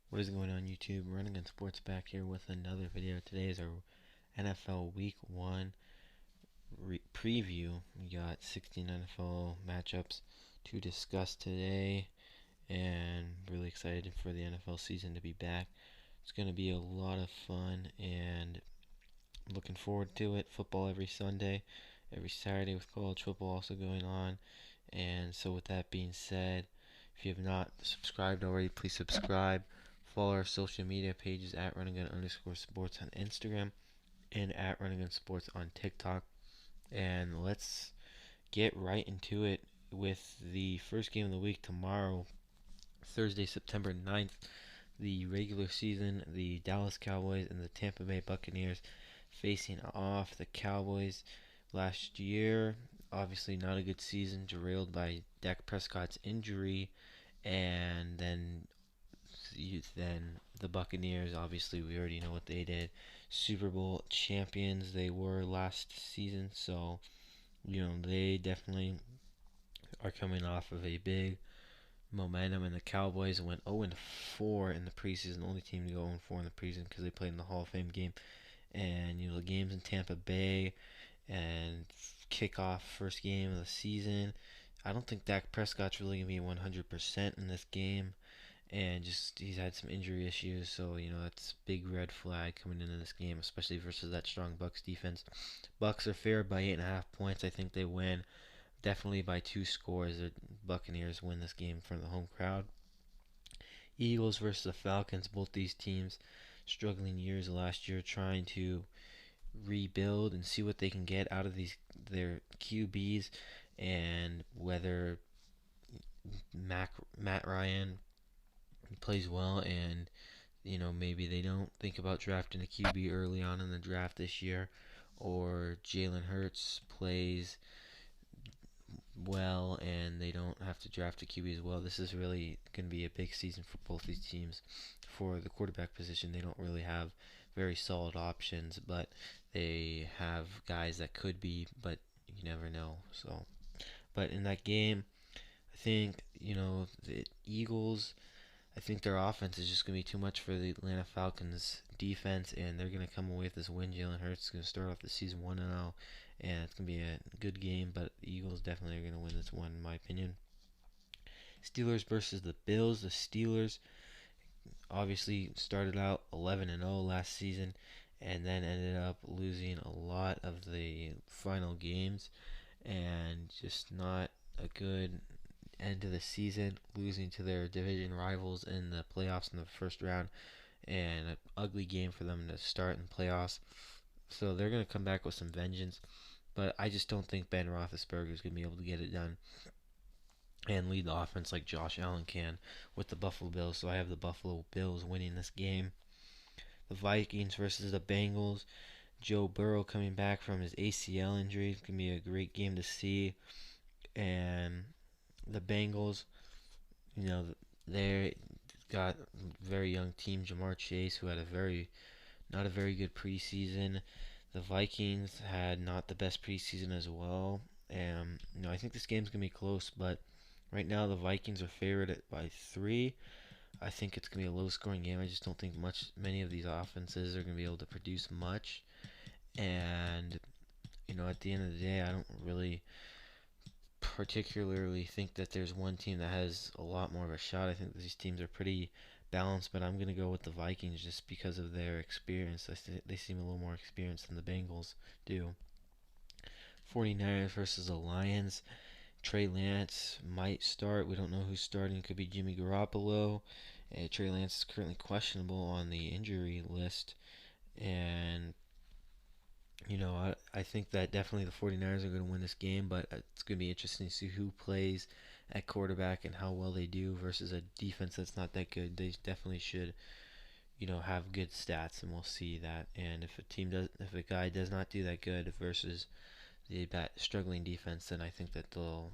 What is going on YouTube? Running on Sports back here with another video. Today is our NFL Week 1 preview. We got 16 NFL matchups to discuss today, and really excited for the NFL season to be back. It's going to be a lot of fun, and looking forward to it. Football every Sunday, every Saturday with college football also going on. And so with that being said, if you have not subscribed already, please subscribe. Follow our social media pages at runningun_sports on Instagram and at runningunsports on TikTok. And let's get right into it with the first game of the week tomorrow, Thursday, September 9th. The regular season, the Dallas Cowboys and the Tampa Bay Buccaneers facing off. The Cowboys last year, obviously not a good season, derailed by Dak Prescott's injury, and then the Buccaneers, obviously we already know what they did. Super Bowl champions they were last season, so they definitely are coming off of a big momentum, and the Cowboys went 0-4 in the preseason, the only team to go 0-4 in the preseason because they played in the Hall of Fame game. And the games in Tampa Bay and kickoff first game of the season. I don't think Dak Prescott's really gonna be 100% in this game, and just he's had some injury issues, so that's a big red flag coming into this game, especially versus that strong Bucks defense. Bucks are favored by 8.5 points. I think they win definitely by 2 scores. The Buccaneers win this game from the home crowd. Eagles versus the Falcons. Both these teams struggling years last year, trying to rebuild and see what they can get out of their QBs, and whether Matt Ryan plays well, and maybe they don't think about drafting a QB early on in the draft this year, or Jalen Hurts plays well and they don't have to draft a QB as well. This is really going to be a big season for both these teams. For the quarterback position, they don't really have very solid options, but they have guys that could be, but you never know. So, but in that game, I think the Eagles, I think their offense is just going to be too much for the Atlanta Falcons defense, and they're going to come away with this win. Jalen Hurts is going to start off the season 1-0, and it's going to be a good game, but the Eagles definitely are going to win this one, in my opinion. Steelers versus the Bills. The Steelers obviously started out 11-0 last season, and then ended up losing a lot of the final games, and just not a good end of the season, losing to their division rivals in the playoffs in the first round, and an ugly game for them to start in the playoffs. So they're going to come back with some vengeance, but I just don't think Ben Roethlisberger is going to be able to get it done and lead the offense like Josh Allen can with the Buffalo Bills. So I have the Buffalo Bills winning this game. The Vikings versus the Bengals. Joe Burrow coming back from his ACL injury. It's going to be a great game to see. And the Bengals, they got a very young team, Jamar Chase, who had not a very good preseason. The Vikings had not the best preseason as well. And I think this game's gonna be close, but right now the Vikings are favored by 3. I think it's gonna be a low-scoring game. I just don't think many of these offenses are gonna be able to produce much. And at the end of the day, I don't really particularly think that there's one team that has a lot more of a shot. I think these teams are pretty balanced, but I'm going to go with the Vikings just because of their experience. They seem a little more experienced than the Bengals do. 49ers versus the Lions. Trey Lance might start. We don't know who's starting. It could be Jimmy Garoppolo. Trey Lance is currently questionable on the injury list. And I think that definitely the 49ers are going to win this game, but it's going to be interesting to see who plays at quarterback and how well they do versus a defense that's not that good. They definitely should, have good stats, and we'll see that. And if a guy does not do that good versus the struggling defense, then I think that they'll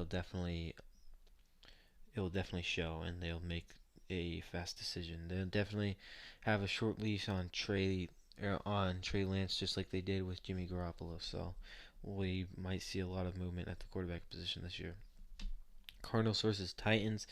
definitely it will definitely show, and they'll make a fast decision. They'll definitely have a short leash on Trey Lance, just like they did with Jimmy Garoppolo. So we might see a lot of movement at the quarterback position this year. Cardinals versus Titans.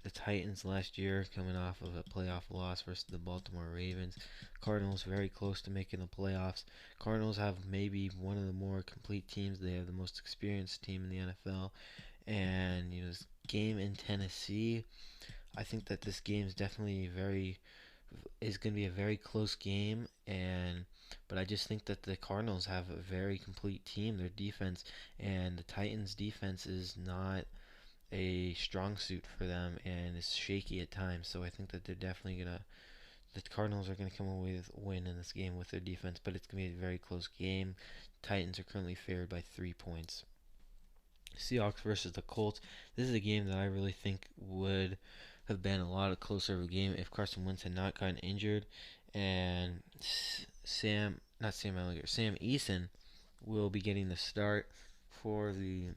the Titans last year, coming off of a playoff loss versus the Baltimore Ravens. Cardinals very close to making the playoffs. Cardinals have maybe one of the more complete teams. They have the most experienced team in the NFL. And this game in Tennessee, I think that this game is definitely going to be a very close game, but I just think that the Cardinals have a very complete team. Their defense and the Titans' defense is not a strong suit for them and is shaky at times. So I think that the Cardinals are gonna come away with a win in this game with their defense, but it's gonna be a very close game. Titans are currently favored by 3 points. Seahawks versus the Colts. This is a game that I really think would have been a lot closer of a game if Carson Wentz had not gotten injured, and Sam Eason will be getting the start for the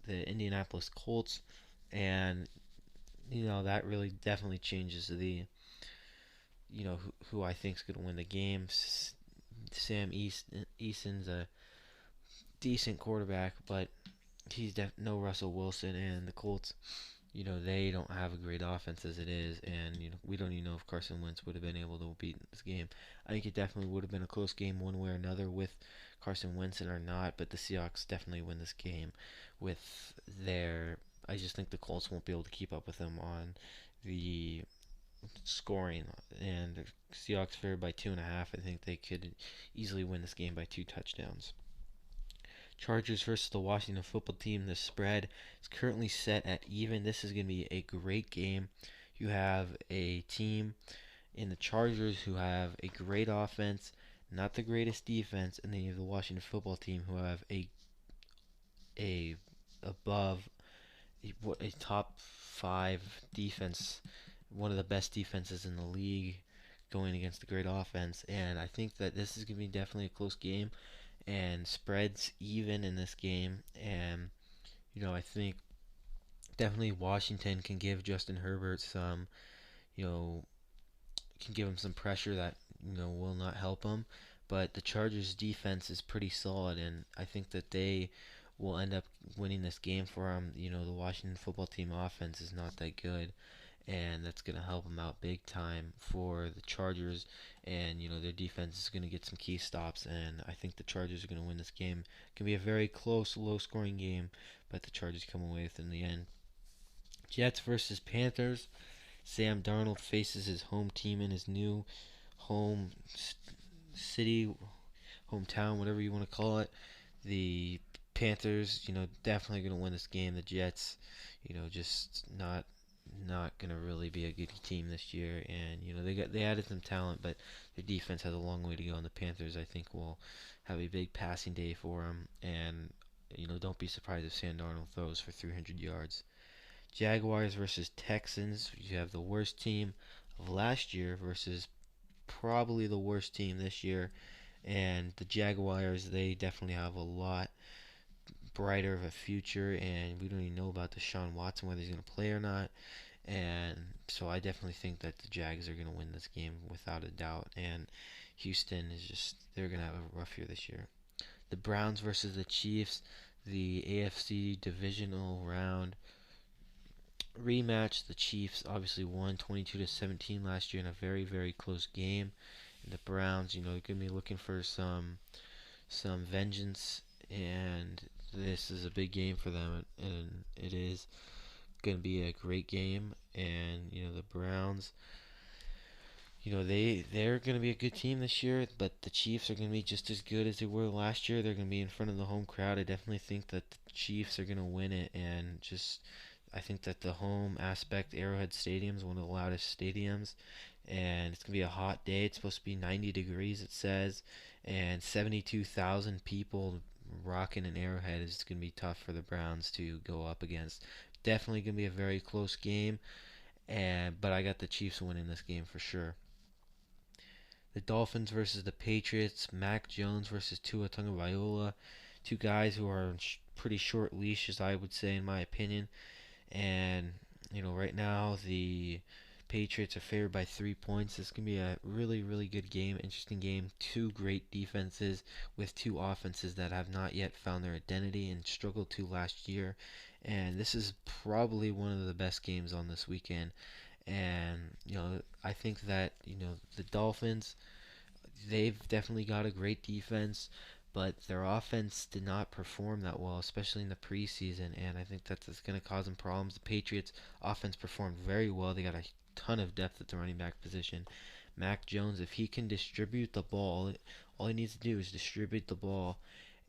Indianapolis Colts, and that really definitely changes the who I think is going to win the game. Eason's a decent quarterback, but he's no Russell Wilson, and the Colts, they don't have a great offense as it is, and we don't even know if Carson Wentz would have been able to beat this game. I think it definitely would have been a close game one way or another with Carson Wentz or not, but the Seahawks definitely win this game with their. I just think the Colts won't be able to keep up with them on the scoring, and the Seahawks favored by 2.5. I think they could easily win this game by 2 touchdowns. Chargers versus the Washington football team. The spread is currently set at even. This is going to be a great game. You have a team in the Chargers who have a great offense, not the greatest defense, and then you have the Washington football team who have a above a top 5 defense, one of the best defenses in the league, going against the great offense. And I think that this is going to be definitely a close game, and spreads even in this game. And I think definitely Washington can give Justin Herbert some, can give him some pressure that will not help him. But the Chargers defense is pretty solid, and I think that they will end up winning this game for him. The Washington football team offense is not that good, and that's going to help them out big time for the Chargers. And their defense is going to get some key stops, and I think the Chargers are going to win this game. It can be a very close, low-scoring game, but the Chargers come away with it in the end. Jets versus Panthers. Sam Darnold faces his home team in his new home city, hometown, whatever you want to call it. The Panthers, definitely going to win this game. The Jets, just not going to really be a good team this year, and they added some talent, but their defense has a long way to go. And the Panthers, I think, will have a big passing day for them, and don't be surprised if Sam Darnold throws for 300 yards. Jaguars versus Texans. You have the worst team of last year versus probably the worst team this year, and the Jaguars, they definitely have a lot brighter of a future, and we don't even know about Deshaun Watson, whether he's going to play or not. And so I definitely think that the Jags are going to win this game without a doubt, and Houston is they're going to have a rough year this year. The Browns versus the Chiefs, the AFC Divisional round rematch. The Chiefs obviously won 22-17 last year in a very, very close game. And the Browns, they're going to be looking for some vengeance, and this is a big game for them, and it is going to be a great game. And the Browns, they're going to be a good team this year, but the Chiefs are going to be just as good as they were last year. They're going to be in front of the home crowd. I definitely think that the Chiefs are going to win it, and I think that the home aspect, Arrowhead Stadium, is one of the loudest stadiums, and it's going to be a hot day. It's supposed to be 90 degrees, it says, and 72,000 people rocking an Arrowhead is going to be tough for the Browns to go up against. Definitely going to be a very close game, but I got the Chiefs winning this game for sure. The Dolphins versus the Patriots. Mac Jones versus Tua Tagovailoa. Two guys who are on pretty short leashes, I would say, in my opinion. And right now the Patriots are favored by 3 points. This can be a really, really good game, interesting game. Two great defenses with two offenses that have not yet found their identity and struggled to last year. And this is probably one of the best games on this weekend. And, I think that, the Dolphins, they've definitely got a great defense, but their offense did not perform that well, especially in the preseason, and I think that's going to cause them problems. The Patriots' offense performed very well. They got a ton of depth at the running back position. Mac Jones, if he can distribute the ball, all he needs to do is distribute the ball,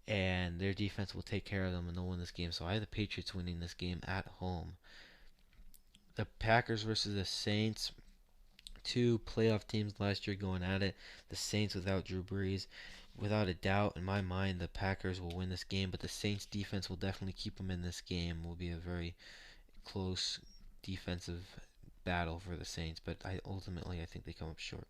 and their defense will take care of them, and they'll win this game. So I have the Patriots winning this game at home. The Packers versus the Saints. Two playoff teams last year going at it. The Saints without Drew Brees. Without a doubt, in my mind, the Packers will win this game, but the Saints defense will definitely keep them in this game. Will be a very close defensive battle for the Saints, but ultimately I think they come up short.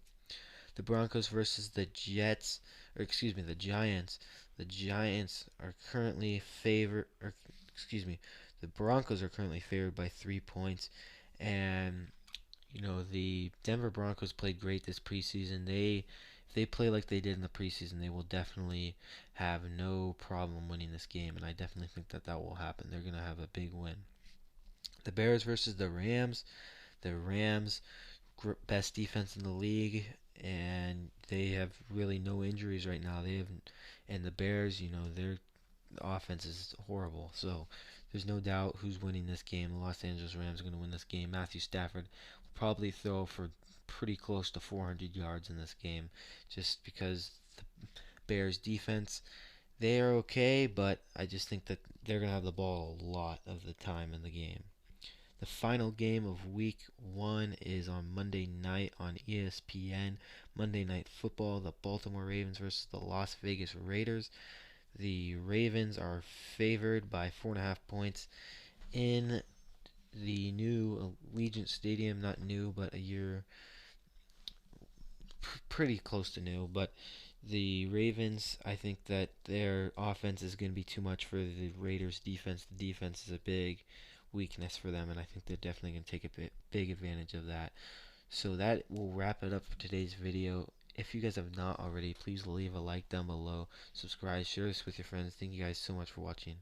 The Broncos versus the Jets, or excuse me, the Giants. The Giants are currently favored, or excuse me, the Broncos are currently favored by 3 points, and the Denver Broncos played great this preseason. If they play like they did in the preseason, they will definitely have no problem winning this game, and I definitely think that will happen. They're going to have a big win. The Bears versus the Rams. The Rams, best defense in the league, and they have really no injuries right now. And the Bears, their offense is horrible. So there's no doubt who's winning this game. The Los Angeles Rams are going to win this game. Matthew Stafford will probably throw for pretty close to 400 yards in this game, just because the Bears defense, they are okay, but I just think that they're going to have the ball a lot of the time in the game. The final game of week 1 is on Monday night on ESPN. Monday Night Football, the Baltimore Ravens versus the Las Vegas Raiders. The Ravens are favored by 4.5 points in the new Allegiant Stadium. Not new, but a year pretty close to new. But the Ravens, I think that their offense is going to be too much for the Raiders' defense. The defense is a big weakness for them, and I think they're definitely going to take a big advantage of that. So that will wrap it up for today's video. If you guys have not already, please leave a like down below, subscribe, share this with your friends. Thank you guys so much for watching.